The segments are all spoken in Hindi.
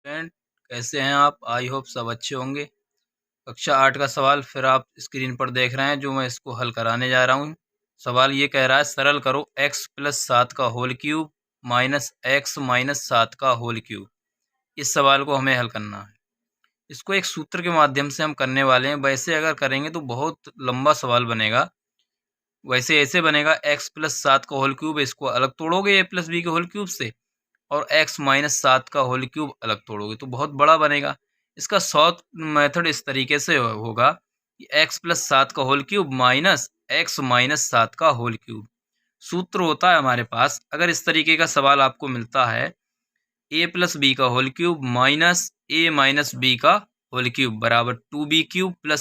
स्टूडेंट, कैसे हैं आप? आई होप सब अच्छे होंगे। कक्षा 8 का सवाल फिर आप स्क्रीन पर देख रहे हैं, जो मैं इसको हल कराने जा रहा हूँ। सवाल ये कह रहा है, सरल करो x + 7 का होल क्यूब माइनस x - 7 का होल क्यूब। इस सवाल को हमें हल करना है। इसको एक सूत्र के माध्यम से हम करने वाले हैं। वैसे अगर करेंगे तो बहुत लंबा सवाल बनेगा। वैसे ऐसे बनेगा, x + 7 का होल क्यूब, इसको अलग तोड़ोगे a + b के होल क्यूब से, और x - 7 का होल क्यूब अलग तोड़ोगे तो बहुत बड़ा बनेगा। इसका शॉर्ट मेथड इस तरीके से होगा कि x + 7 का होल क्यूब माइनस x - 7 का होल क्यूब। सूत्र होता है हमारे पास, अगर इस तरीके का सवाल आपको मिलता है, a + b का whole cube minus a - b का होल क्यूब बराबर 2b³ +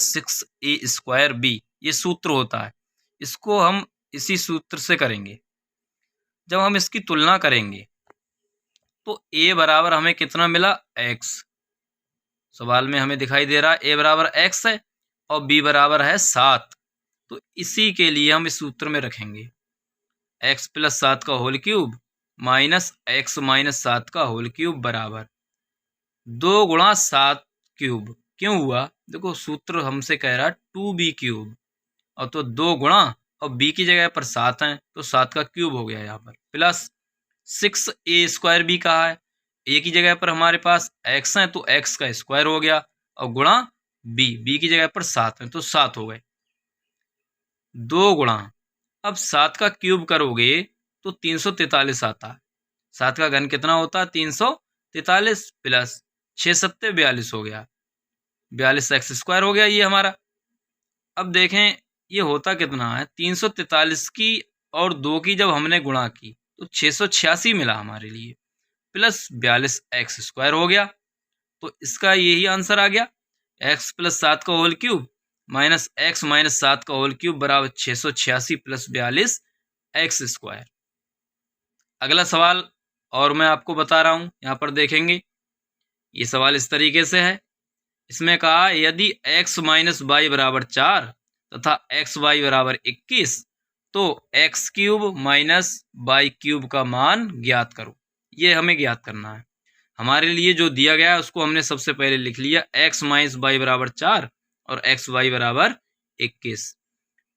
6a² b। ये सूत्र होता है। इसको हम इसी सूत्र से करेंगे। जब हम इसकी तुलना करेंगे तो a बराबर हमें कितना मिला, x। सवाल में हमें दिखाई दे रहा है a बराबर x है और b बराबर है 7। तो इसी के लिए हम इस सूत्र में रखेंगे x + 7 का होल क्यूब माइनस x - 7 का होल क्यूब बराबर 2 × 7 क्यूब। क्यों हुआ? देखो, सूत्र हमसे कह रहा है 2b³ और तो 2 गुणा और b की जगह पर 7 है तो 7 का क्यूब हो गया यहाँ पर, प्लस 6a² b कहा है। a की जगह पर हमारे पास x है तो x का स्क्वायर हो गया, और गुणा b की जगह पर 7 है तो 7 हो गए। 2 गुणा, अब 7 का क्यूब करोगे तो 343 आता है। 7 का घन कितना होता है? 343, प्लस 6 × 7 = 42 हो गया। 42x² हो गया ये हमारा। अब देखें ये होता कितना है, 343 की और 2 की जब हमने गुणा की तो 686 मिला हमारे लिए, प्लस 42x² हो गया। तो इसका यही आंसर आ गया, x + 7 का होल क्यूब माइनस x - 7 का होल क्यूब बराबर 686 + 42x²। अगला सवाल और मैं आपको बता रहा हूं, यहाँ पर देखेंगे। ये सवाल इस तरीके से है। इसमें कहा, यदि x - y बराबर 4 तथा xy बराबर 21 तो x³ - y³ का मान ज्ञात करो। ये हमें ज्ञात करना है। हमारे लिए जो दिया गया है उसको हमने सबसे पहले लिख लिया, x - y बराबर 4 और xy बराबर 21।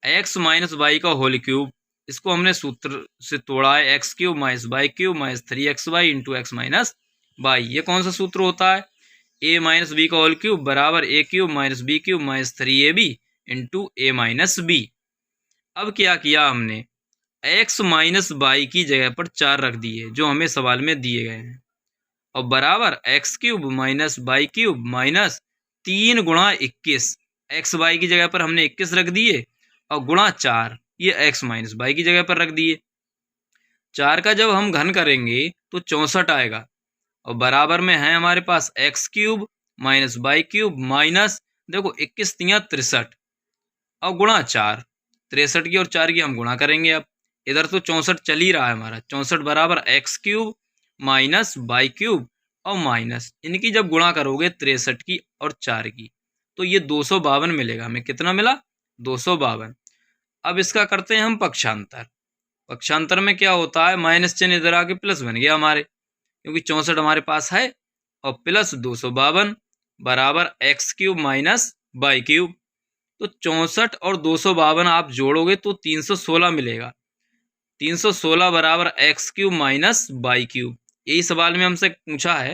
x - y का होल क्यूब, इसको हमने सूत्र से तोड़ा है, x³ - y³ - 3xy × x - y। ये कौन सा सूत्र होता है? a - b का होल क्यूब बराबर a³ - b³ - 3ab × a - b। अब क्या किया हमने, x - y की जगह पर 4 रख दिए जो हमें सवाल में दिए गए हैं, और बराबर x³ - y³ - 3 × 21। x y की जगह पर हमने 21 रख दिए और गुणा 4, ये x - y की जगह पर रख दिए। 4 का जब हम घन करेंगे तो 64 आएगा, और बराबर में है हमारे पास x³ - y³ माइनस, देखो 21 × 3 = 63 और गुणा 4। 63 की और 4 की हम गुणा करेंगे। अब इधर तो 64 चल ही रहा है हमारा, 64 बराबर x³ - y³ और माइनस, इनकी जब गुणा करोगे 63 की और 4 की तो ये 252 मिलेगा। हमें कितना मिला? 252। अब इसका करते हैं हम पक्षांतर। पक्षांतर में क्या होता है, माइनस चिन्ह इधर आके प्लस बन गया हमारे, क्योंकि 64 हमारे पास है, और प्लस 252 बराबर x³ - y³। तो 64 और 252 आप जोड़ोगे तो 316 मिलेगा। 316 बराबर x³ - y³। यही सवाल में हमसे पूछा है,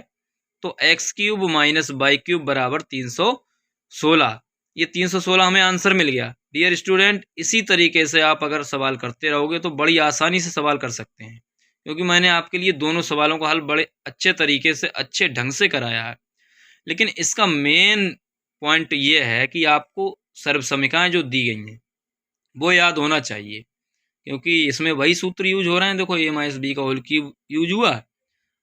तो x³ - y³ बराबर 316। ये 316 हमें आंसर मिल गया। डियर स्टूडेंट, इसी तरीके से आप अगर सवाल करते रहोगे तो बड़ी आसानी से सवाल कर सकते हैं, क्योंकि मैंने आपके लिए दोनों सवालों का हल बड़े अच्छे तरीके से, अच्छे ढंग से कराया है। लेकिन इसका मेन पॉइंट ये है कि आपको सर्वसमीकाएं जो दी गई हैं वो याद होना चाहिए, क्योंकि इसमें वही सूत्र यूज हो रहे हैं। देखो, a - b का होल क्यूब यूज हुआ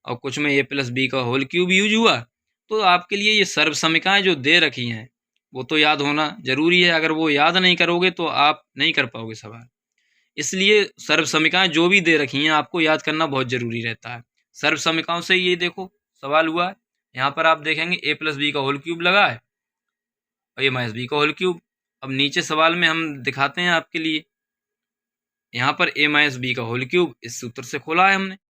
और कुछ में a + b का होल क्यूब यूज हुआ। तो आपके लिए ये सर्वसमीकाएं जो दे रखी हैं वो तो याद होना जरूरी है। अगर वो याद नहीं करोगे तो आप नहीं कर पाओगे सवाल। इसलिए सर्वसमीकाएं जो भी दे रखी हैं आपको याद करना बहुत जरूरी रहता है। सर्वसमीकाओं से ये देखो सवाल हुआ है, यहाँ पर आप देखेंगे a + b का होल क्यूब लगा है और a - b का होल क्यूब। अब नीचे सवाल में हम दिखाते हैं आपके लिए, यहाँ पर a - b का होल क्यूब इस सूत्र से खोला है हमने।